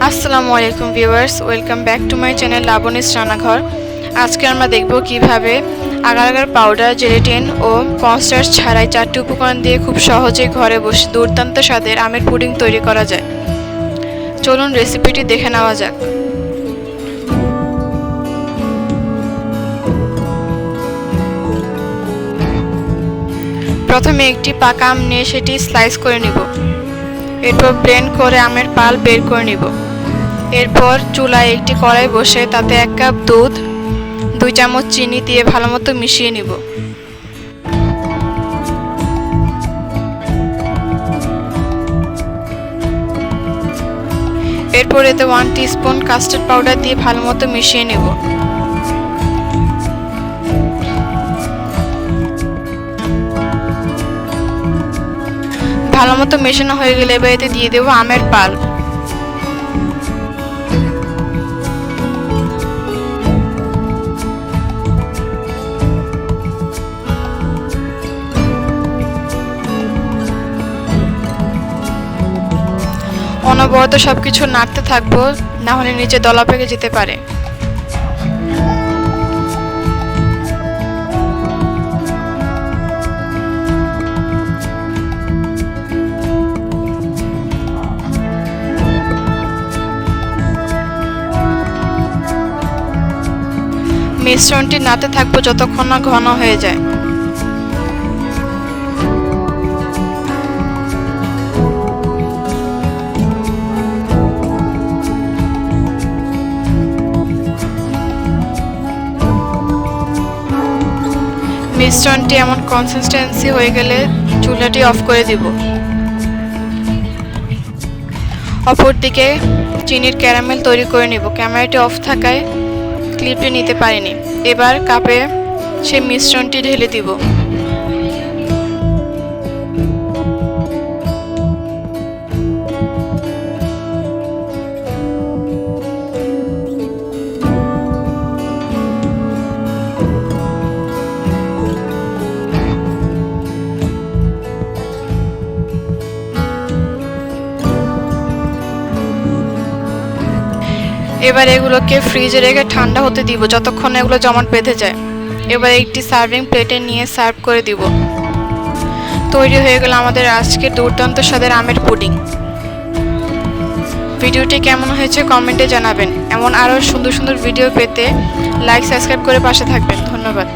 আসসালামু আলাইকুম viewers, welcome back to my channel Laboni's রান্নাঘর। আজকে আমরা দেখব কিভাবে আগার আগার পাউডার, জেলেটিন ও কর্নস্টার্চ ছাড়াই 4টি উপকরণ দিয়ে খুব সহজেই ঘরে বসে দুর্দান্ত স্বাদের আমের পুডিং তৈরি করা যায়। চলুন রেসিপিটি দেখে নেওয়া যাক। প্রথমে একটি পাকা আম নিয়ে সেটি স্লাইস করে নিব। এরপর ব্লেন্ড করে আমের পাল্প বের করে নিব। এরপর চুলায় একটি কড়াই বসে তাতে 1 কাপ দুধ, 2 চামচ চিনি দিয়ে ভালোমতো মিশিয়ে নিব। এরপর এতে 1 টিস্পুন কাস্টার্ড পাউডার দিয়ে ভালোমতো মিশিয়ে নেব। ভালোমতো মেশানো হয়ে গেলে এবার এতে দিয়ে দেব আমের পাল্প। অনবরত সবকিছু নাড়তে থাকবো, না হলে নিচে দলা পেকে যেতে পারে। মিশ্রণটি নাড়তে থাকবো যতক্ষণ না ঘন হয়ে যায়। মিশ্রণটি এমন কনসিস্টেন্সি হয়ে গেলে চুলাটি অফ করে দিব। অপরদিকে চিনির ক্যারামেল তৈরি করে নিব। ক্যামেরাটি অফ থাকায় ক্লিপটি নিতে পারিনি। এবার কাপে সেই মিশ্রণটি ঢেলে দিব। এবার এগুলোকে ফ্রিজে রেখে ঠান্ডা হতে দিব যতক্ষণ এগুলো জমাট বেঁধে যায়। এবার একটি সার্ভিং প্লেটে নিয়ে সার্ভ করে দিব। তৈরি হয়ে গেল আমাদের আজকের দুর্দান্ত স্বাদের আমের পুডিং। ভিডিওটি কেমন হয়েছে কমেন্টে জানাবেন। এমন আরও সুন্দর সুন্দর ভিডিও পেতে লাইক, সাবস্ক্রাইব করে পাশে থাকবেন। ধন্যবাদ।